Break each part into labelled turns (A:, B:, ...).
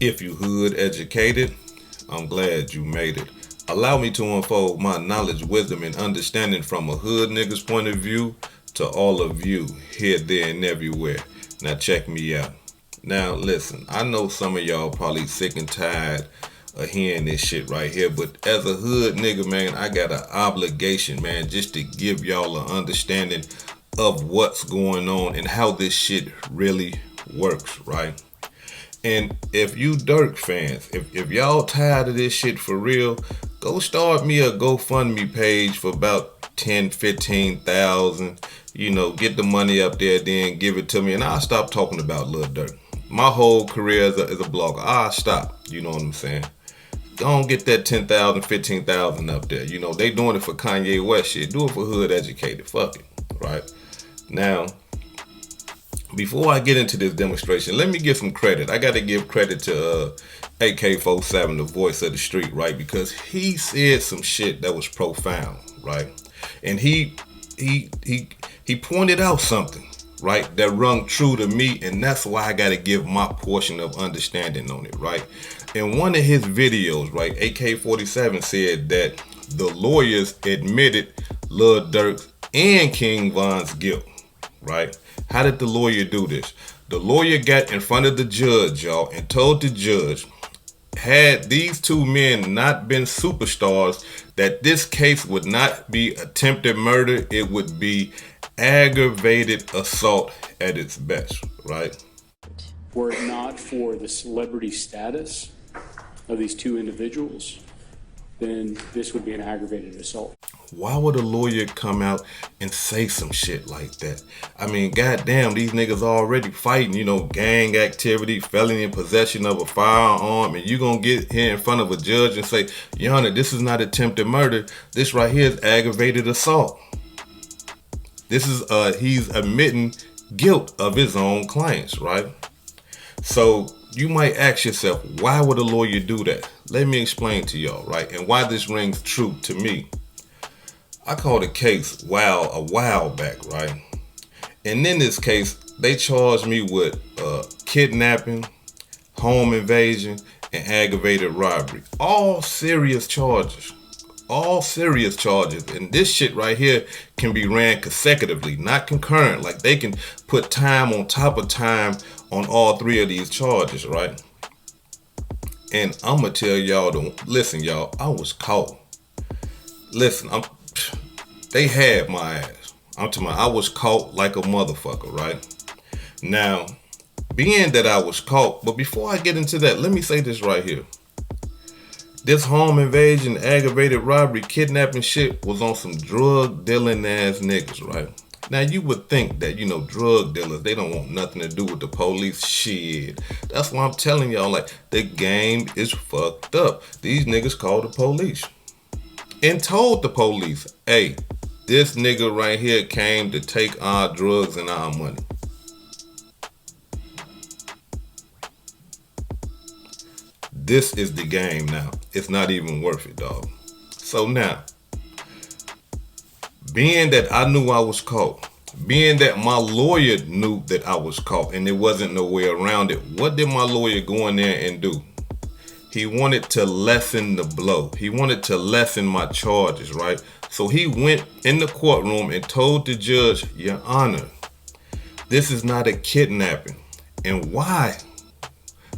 A: If you hood educated, I'm glad you made it. Allow me to unfold my knowledge, wisdom, and understanding from a hood nigga's point of view to all of you here, there, and everywhere. Now check me out. Now listen, I know some of y'all probably sick and tired of hearing this shit right here, but as a hood nigga, man, I got an obligation, man, just to give y'all an understanding of what's going on and how this shit really works, right? And if you Durk fans, if y'all tired of this shit for real, go start me a GoFundMe page for about 10, 15,000. You know, get the money up there, then give it to me, and I'll stop talking about Lil Durk. My whole career as a blogger, I'll stop. You know what I'm saying? Don't get that 10,000, 15,000 up there. You know, they doing it for Kanye West shit. Do it for hood educated. Fuck it. Right? Now, before I get into this demonstration, let me give some credit. I got to give credit to AK-47, the voice of the street, right? Because he said some shit that was profound, right? And he pointed out something, right, that rung true to me, and that's why I got to give my portion of understanding on it, right? In one of his videos, right, AK-47 said that the lawyers admitted Lil Durk and King Von's guilt, right? How did the lawyer do this? The lawyer got in front of the judge, y'all, and told the judge, had these two men not been superstars, that this case would not be attempted murder, it would be aggravated assault at its best, right?
B: Were it not for the celebrity status of these two individuals, then this would be an aggravated assault.
A: Why would a lawyer come out and say some shit like that? I mean, goddamn, these niggas already fighting, you know, gang activity, felony in possession of a firearm, and you gonna get here in front of a judge and say, Your Honor, this is not attempted murder. This right here is aggravated assault. This is, he's admitting guilt of his own clients, right? So you might ask yourself, why would a lawyer do that? Let me explain to y'all, right? And why this rings true to me. I called a case a while back, right? And in this case, they charged me with kidnapping, home invasion, and aggravated robbery. All serious charges. All serious charges. And this shit right here can be ran consecutively, not concurrent. Like they can put time on top of time on all three of these charges, right? And I'm gonna tell y'all, listen, y'all, I was caught. Listen, they had my ass. I'm talking about I was caught like a motherfucker, right? Now, being that I was caught, but before I get into that, let me say this right here. This home invasion, aggravated robbery, kidnapping shit was on some drug dealing ass niggas, right? Now you would think that, you know, drug dealers, they don't want nothing to do with the police. Shit. That's why I'm telling y'all, like, the game is fucked up. These niggas called the police and told the police, hey, this nigga right here came to take our drugs and our money. This is the game now. It's not even worth it, dog. So now, being that I knew I was caught, being that my lawyer knew that I was caught and there wasn't no way around it, what did my lawyer go in there and do? He wanted to lessen the blow. He wanted to lessen my charges, right? So he went in the courtroom and told the judge, Your Honor, this is not a kidnapping. And why?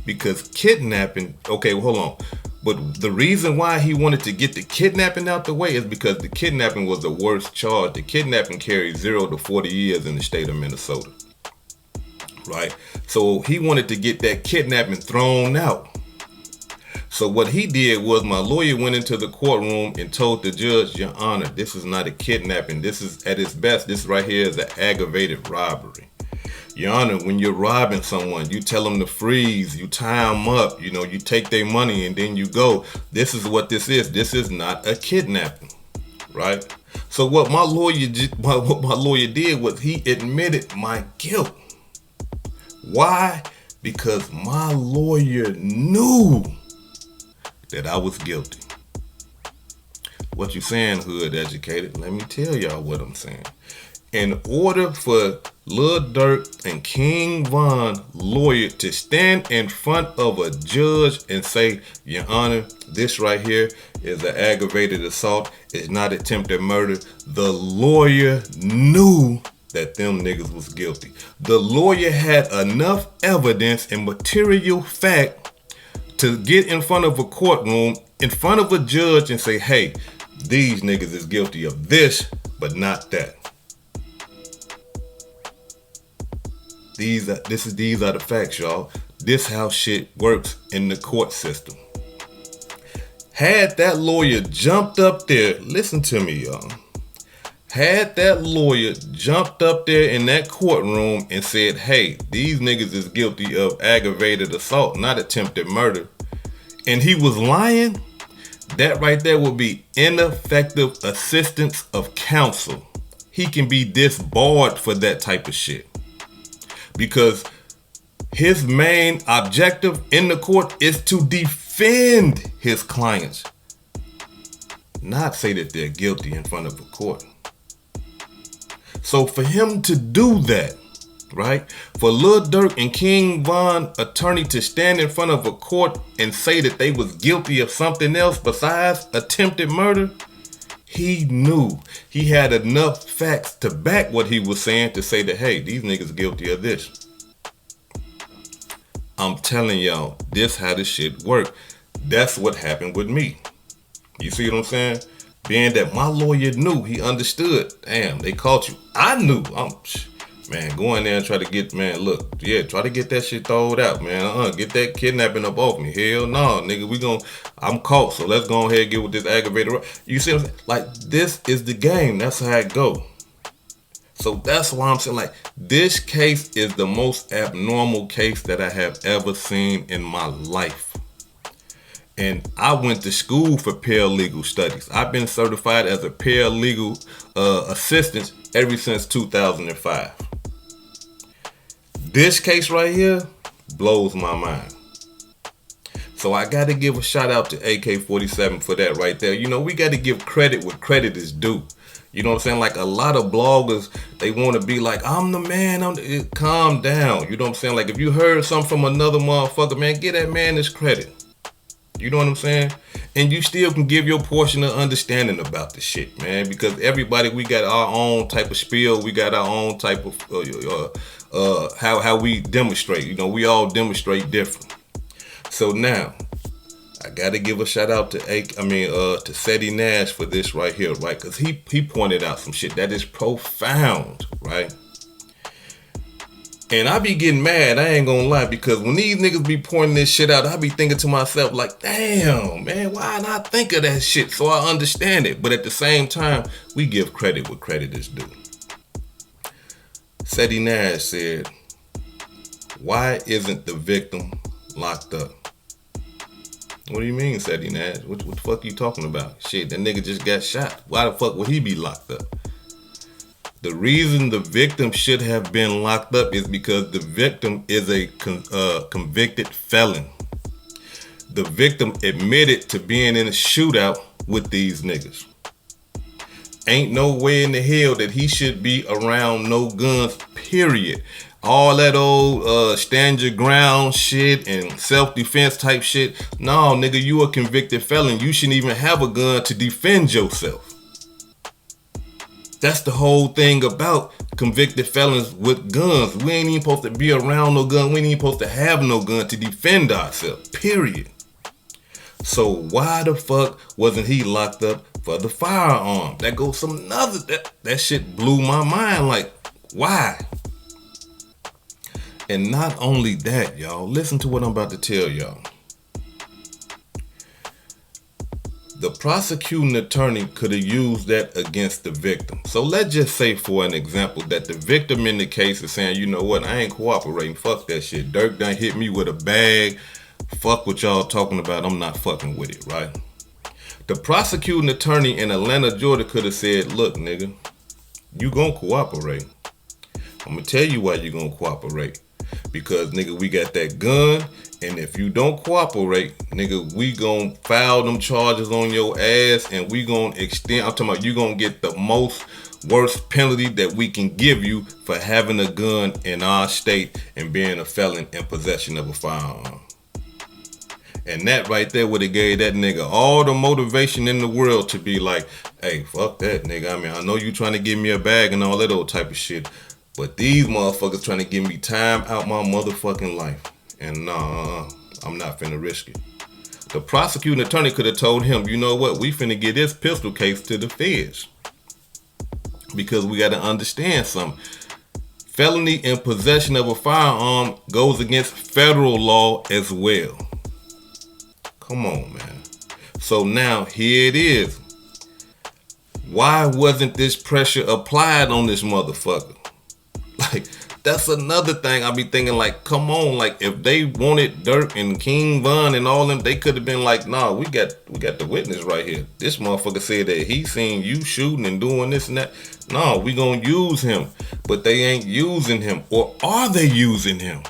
A: Because kidnapping, okay, well, hold on. But the reason why he wanted to get the kidnapping out the way is because the kidnapping was the worst charge. The kidnapping carries 0 to 40 years in the state of Minnesota, right? So he wanted to get that kidnapping thrown out. So what he did was my lawyer went into the courtroom and told the judge, Your Honor, this is not a kidnapping. This is at its best. This right here is an aggravated robbery. Your Honor, when you're robbing someone, you tell them to freeze, you tie them up, you know, you take their money and then you go. This is what this is. This is not a kidnapping, right? So what my lawyer did was he admitted my guilt. Why? Because my lawyer knew that I was guilty. What you saying, hood educated? Let me tell y'all what I'm saying. In order for Lil Durk and King Von lawyer to stand in front of a judge and say, Your Honor, this right here is an aggravated assault. It's not attempted murder. The lawyer knew that them niggas was guilty. The lawyer had enough evidence and material fact to get in front of a courtroom, in front of a judge and say, hey, these niggas is guilty of this, but not that. These are the facts, y'all. This how shit works in the court system. Had that lawyer jumped up there, listen to me, y'all. Had that lawyer jumped up there in that courtroom and said, hey, these niggas is guilty of aggravated assault, not attempted murder, and he was lying, that right there would be ineffective assistance of counsel. He can be disbarred for that type of shit. Because his main objective in the court is to defend his clients, not say that they're guilty in front of a court. So for him to do that, right, for Lil Durk and King Von attorney to stand in front of a court and say that they was guilty of something else besides attempted murder, he knew he had enough facts to back what he was saying to say that, hey, these niggas guilty of this. I'm telling y'all, this how this shit work. That's what happened with me. You see what I'm saying? Being that my lawyer knew, he understood. Damn, they caught you. I knew. Man, go in there and try to get, man, look, yeah, try to get that shit thrown out, man. Get that kidnapping up off me. Hell no, nigga, I'm caught, so let's go ahead and get with this aggravated. You see what I'm saying? Like, this is the game. That's how it go. So that's why I'm saying, like, this case is the most abnormal case that I have ever seen in my life. And I went to school for paralegal studies. I've been certified as a paralegal assistant ever since 2005. This case right here blows my mind. So I got to give a shout out to AK-47 for that right there. You know, we got to give credit where credit is due. You know what I'm saying? Like, a lot of bloggers, they want to be like, I'm the man. Calm down. You know what I'm saying? Like, if you heard something from another motherfucker, man, give that man his credit. You know what I'm saying? And you still can give your portion of understanding about the shit, man. Because everybody, we got our own type of spiel. We got our own type of how we demonstrate. You know, we all demonstrate different. So now, I gotta give a shout out to Seti Nash for this right here, right? Because he pointed out some shit that is profound, right? And I be getting mad, I ain't gonna lie, because when these niggas be pointing this shit out, I be thinking to myself like, damn, man, why not think of that shit so I understand it? But at the same time, we give credit where credit is due. Seti Nash said, why isn't the victim locked up? What do you mean, Seti Nash? What the fuck you talking about? Shit, that nigga just got shot. Why the fuck would he be locked up? The reason the victim should have been locked up is because the victim is a convicted felon. The victim admitted to being in a shootout with these niggas. Ain't no way in the hell that he should be around no guns, period. All that old stand your ground shit and self-defense type shit. No, nigga, you a convicted felon. You shouldn't even have a gun to defend yourself. That's the whole thing about convicted felons with guns. We ain't even supposed to be around no gun. We ain't even supposed to have no gun to defend ourselves, period. So why the fuck wasn't he locked up for the firearm? That goes some another, that shit blew my mind. Like, why? And not only that, y'all, listen to what I'm about to tell y'all. The prosecuting attorney could have used that against the victim. So let's just say, for an example, that the victim in the case is saying, you know what, I ain't cooperating, fuck that shit. Durk done hit me with a bag, fuck what y'all talking about, I'm not fucking with it, right? The prosecuting attorney in Atlanta, Georgia could have said, look, nigga, you gonna cooperate. I'm gonna tell you why you gonna cooperate. Because, nigga, we got that gun And if you don't cooperate, nigga, we gon' file them charges on your ass, and we gon' extend. I'm talking about you gon' get the most worst penalty that we can give you for having a gun in our state and being a felon in possession of a firearm. And that right there would have gave that nigga all the motivation in the world to be like, hey, fuck that, nigga. I mean, I know you trying to give me a bag and all that old type of shit, but these motherfuckers trying to give me time out my motherfucking life. And nah, I'm not finna risk it. The prosecuting attorney could have told him, you know what, we finna get this pistol case to the feds. Because we gotta understand something. Felony in possession of a firearm goes against federal law as well. Come on, man. So now here it is. Why wasn't this pressure applied on this motherfucker? Like, that's another thing I be thinking, like, come on, like, if they wanted Durk and King Von and all them, they could have been like, nah, we got the witness right here. This motherfucker said that he seen you shooting and doing this and that. No, we gonna use him. But they ain't using him. Or are they using him?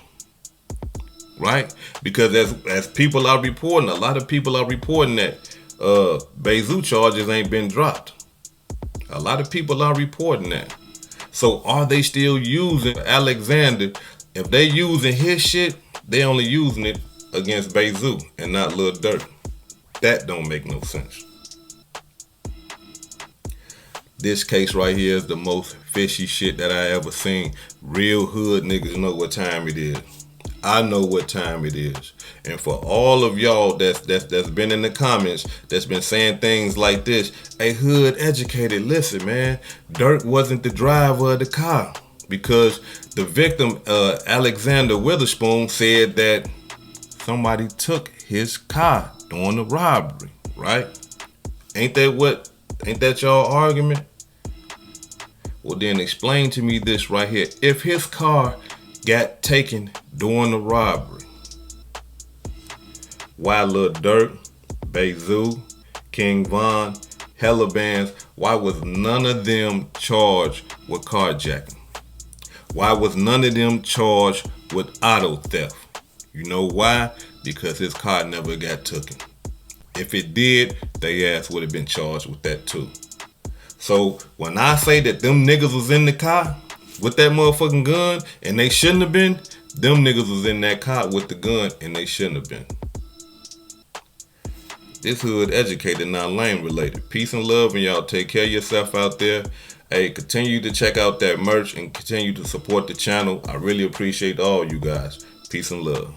A: Right? Because as people are reporting, a lot of people are reporting that Bezu charges ain't been dropped. A lot of people are reporting that. So are they still using Alexander? If they using his shit, they only using it against Bezu and not Lil Durk. That don't make no sense. This case right here is the most fishy shit that I ever seen. Real hood niggas know what time it is. I know what time it is. And for all of y'all that's been in the comments, that's been saying things like this, hey, hood educated, listen, man, Durk wasn't the driver of the car. Because the victim, Alexander Witherspoon, said that somebody took his car during the robbery, right? Ain't that y'all argument? Well, then explain to me this right here. If his car got taken during the robbery, why Lil Durk, Bezu, King Von, hella bands, why was none of them charged with carjacking? Why was none of them charged with auto theft? You know why? Because his car never got taken. If it did, they ass would have been charged with that too. So when I say that them niggas was in the car with that motherfucking gun and they shouldn't have been, them niggas was in that car with the gun and they shouldn't have been. This hood educated, not lame related. Peace and love, and y'all take care of yourself out there. Hey, continue to check out that merch and continue to support the channel. I really appreciate all you guys. Peace and love.